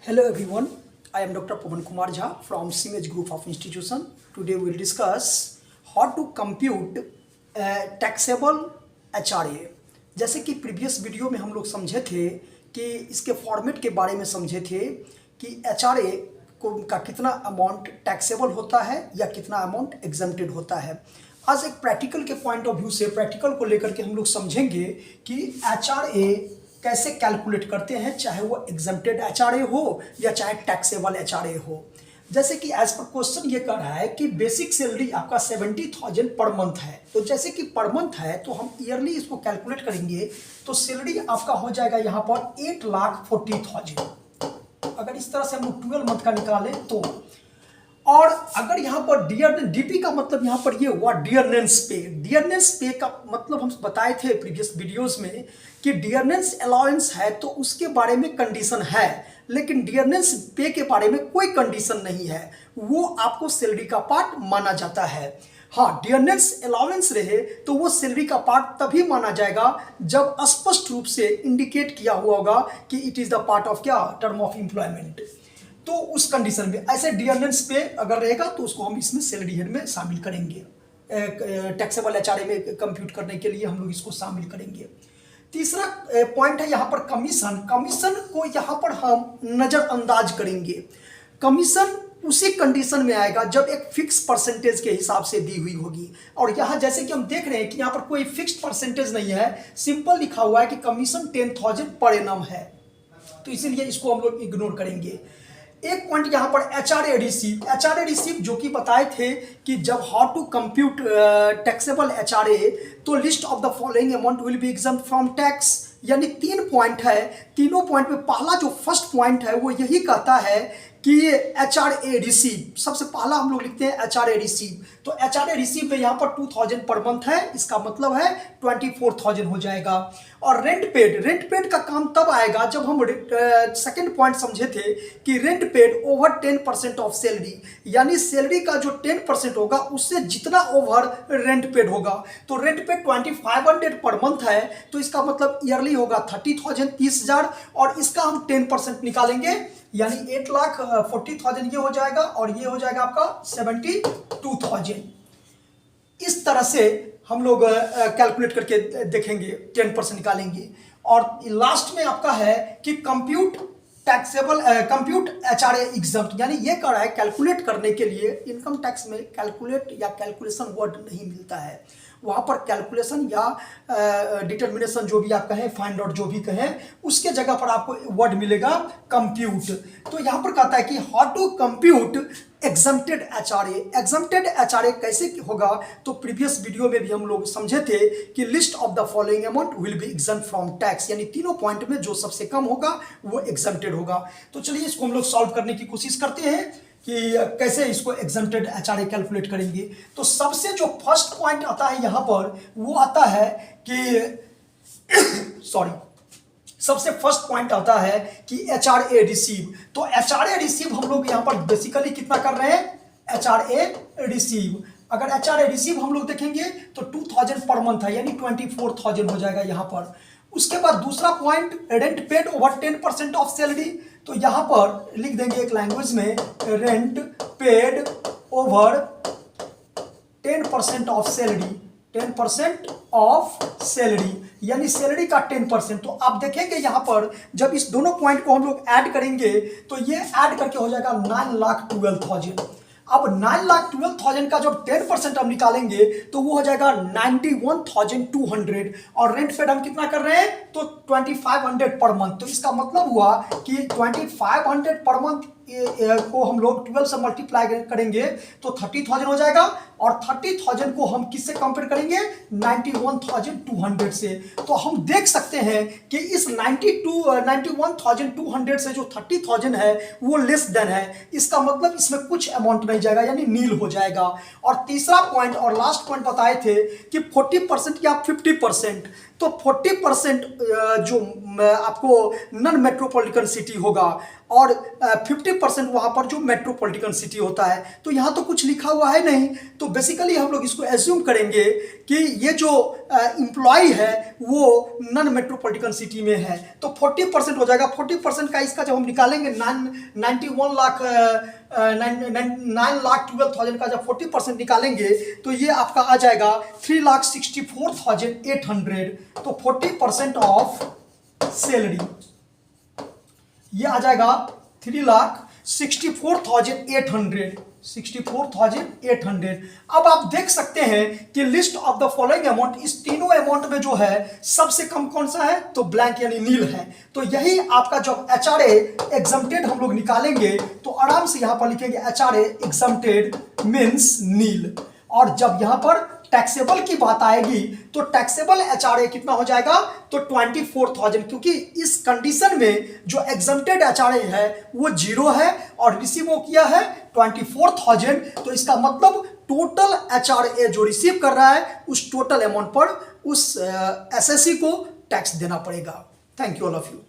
Hello everyone, I am Dr. Pawan Kumar Jha from CMH Group of Institution. Today we will discuss how to compute taxable HRA. जैसे कि previous video में हम लोग समझे थे कि इसके फॉर्मेट के बारे में समझे थे कि HRA को का कितना अमाउंट टैक्सेबल होता है या कितना अमाउंट एग्जम्प्टेड होता है। आज एक प्रैक्टिकल के पॉइंट ऑफ व्यू से प्रैक्टिकल को लेकर के हम लोग समझेंगे कि HRA कैसे कैलकुलेट करते हैं, चाहे वो एग्जम्प्टेड HRA हो या चाहे टैक्सेबल HRA हो। जैसे कि एज पर क्वेश्चन ये कर रहा है कि बेसिक सैलरी आपका 70,000 पर मंथ है, तो जैसे कि पर मंथ है तो हम ईयरली इसको कैलकुलेट करेंगे तो सैलरी आपका हो जाएगा यहाँ पर 8,40,000। अगर इस तरह से हम 12 मंथ का निकालें तो, और अगर यहाँ पर डीपी का मतलब यहाँ पर ये हुआ डियरनेंस पे। डियरनेंस पे का मतलब हम बताए थे प्रीवियस वीडियोस में कि डियरनेंस अलाउंस है तो उसके बारे में कंडीशन है, लेकिन डियरनेंस पे के बारे में कोई कंडीशन नहीं है, वो आपको सैलरी का पार्ट माना जाता है। हाँ, डियरनेंस अलाउंस रहे तो वो सैलरी का पार्ट तभी माना जाएगा जब स्पष्ट रूप से इंडिकेट किया हुआ होगा कि it is the part of क्या टर्म ऑफ एम्प्लॉयमेंट। तो उस कंडीशन में ऐसे डियरनेंस पे अगर रहेगा तो उसको हम इसमें सैलरी हेड में शामिल करेंगे, टैक्सेबल एचआरए में कंप्यूट करने के लिए हम लोग इसको शामिल करेंगे। तीसरा पॉइंट है यहाँ पर कमीशन। कमीशन को यहाँ पर हम नज़रअंदाज करेंगे। कमीशन उसी कंडीशन में आएगा जब एक फिक्स परसेंटेज के हिसाब से दी हुई होगी, और यहाँ जैसे कि हम देख रहे हैं कि यहाँ पर कोई फिक्स्ड परसेंटेज नहीं है, सिंपल लिखा हुआ है कि कमीशन 10,000 पर एनम है, तो इसीलिए इसको हम लोग इग्नोर करेंगे। एक पॉइंट यहाँ पर एचआरए रिसीव जो कि बताए थे कि जब how to compute taxable HRA, तो list of the following amount will be exempt from tax. यानी 3 पॉइंट है, तीनों पॉइंट में पहला जो फर्स्ट पॉइंट है वो यही कहता है कि एचआरए रिसीव, सबसे पहला हम लोग लिखते हैं एचआरए रिसीव। तो एचआरए रिसीव में यहाँ पर 2,000 पर मंथ है, इसका मतलब है 24,000 हो जाएगा। और रेंट पेड का काम तब आएगा जब हम सेकंड पॉइंट समझे थे कि rent paid over 10% of salary, यानी सैलरी का जो 10% होगा उससे जितना ओवर रेंट पेड होगा। तो रेंट पेड 2,500 पर मंथ है, तो इसका मतलब ईयरली होगा 30,000, 30,000, और इसका हम 10% निकालेंगे यानी 8,40,000 ये हो जाएगा, और ये हो जाएगा आपका 72,000। इस तरह से हम लोग कैलकुलेट करके देखेंगे, 10% निकालेंगे। और लास्ट में आपका है कि कंप्यूट एचआरए एग्जम्प्ट, यानी ये कर रहा है कैलकुलेट करने के लिए। इनकम टैक्स में कैलकुलेट या कैलकुलेशन वर्ड नहीं मिलता है, वहाँ पर कैलकुलेशन या डिटर्मिनेशन जो भी आप कहें, फाइंड आउट जो भी कहें, उसके जगह पर आपको वर्ड मिलेगा कंप्यूट। तो यहाँ पर कहता है कि how to compute exempted HRA. Exempted HRA कैसे होगा, तो प्रीवियस वीडियो में भी हम लोग समझे थे कि list of the following amount will be exempt from tax, यानी तीनों पॉइंट में जो सबसे कम होगा वो एग्जम्प्टेड होगा। तो चलिए इसको हम लोग सॉल्व करने की कोशिश करते हैं कि कैसे इसको एग्जम्प्टेड एचआरए कैलकुलेट करेंगे। तो सबसे जो फर्स्ट पॉइंट आता है यहाँ पर वो आता है कि सबसे फर्स्ट पॉइंट आता है कि एचआरए रिसीव। तो एचआरए रिसीव हम लोग यहाँ पर बेसिकली कितना कर रहे हैं, एचआरए रिसीव। अगर एचआरए रिसीव हम लोग देखेंगे तो 2,000 पर मंथ है, यानी 24,000 हो जाएगा यहाँ पर। उसके बाद दूसरा point rent paid over 10% of salary, तो यहाँ पर लिख देंगे एक लैंग्वेज में, rent paid over 10% of salary, 10% of salary, यानी सैलरी का 10%। तो आप देखेंगे यहाँ पर जब इस दोनों पॉइंट को हम लोग ऐड करेंगे तो ये ऐड करके हो जाएगा 9,12,000। अब 9,12,000 का जब 10% हम निकालेंगे तो वो हो जाएगा 91,200, और रेंट पेड हम कितना कर रहे हैं, तो 2,500 पर मंथ। तो इसका मतलब हुआ कि 2,500 पर मंथ को हम लोग 12 से मल्टीप्लाई करेंगे तो 30,000 हो जाएगा, और 30,000 को हम किससे कंपेयर करेंगे, 91,200 से। तो हम देख सकते हैं कि इस 91,200 से जो 30,000 है वो लेस देन है, इसका मतलब इसमें कुछ अमाउंट नहीं जाएगा, यानी नील हो जाएगा। और तीसरा पॉइंट और लास्ट पॉइंट बताए थे कि 40% या 50%, तो 40% जो आपको नॉन मेट्रोपॉलिटन सिटी होगा और 50% वहाँ पर जो मेट्रोपॉलिटन सिटी होता है। तो यहाँ तो कुछ लिखा हुआ है नहीं, तो बेसिकली हम लोग इसको एज्यूम करेंगे कि ये जो एम्प्लॉय है वो नॉन मेट्रोपॉलिटन सिटी में है, तो 40% हो जाएगा। 40% का इसका जब हम निकालेंगे 9 लाख 9,12,000 का जब 40% निकालेंगे तो ये आपका आ जाएगा 3,64,800। तो 40% ऑफ सैलरी ये आ जाएगा 3,64,800। 64,800। अब आप देख सकते हैं कि list of the following amount, इस तीनों अमाउंट में जो है सबसे कम कौन सा है, तो ब्लैंक यानी नील है। तो यही आपका जब एचआरए एग्जम्प्टेड हम लोग निकालेंगे तो आराम से यहां पर लिखेंगे एचआरए एग्जम्प्टेड मींस नील। और जब यहां पर टैक्सेबल की बात आएगी तो टैक्सेबल एचआरए कितना हो जाएगा, तो 24,000, क्योंकि इस कंडीशन में जो एग्जम्प्टेड एचआरए है वो 0 है और रिसीव वो किया है 24,000। तो इसका मतलब टोटल एचआरए जो रिसीव कर रहा है उस टोटल अमाउंट पर उस एसएससी को टैक्स देना पड़ेगा। Thank you all of you.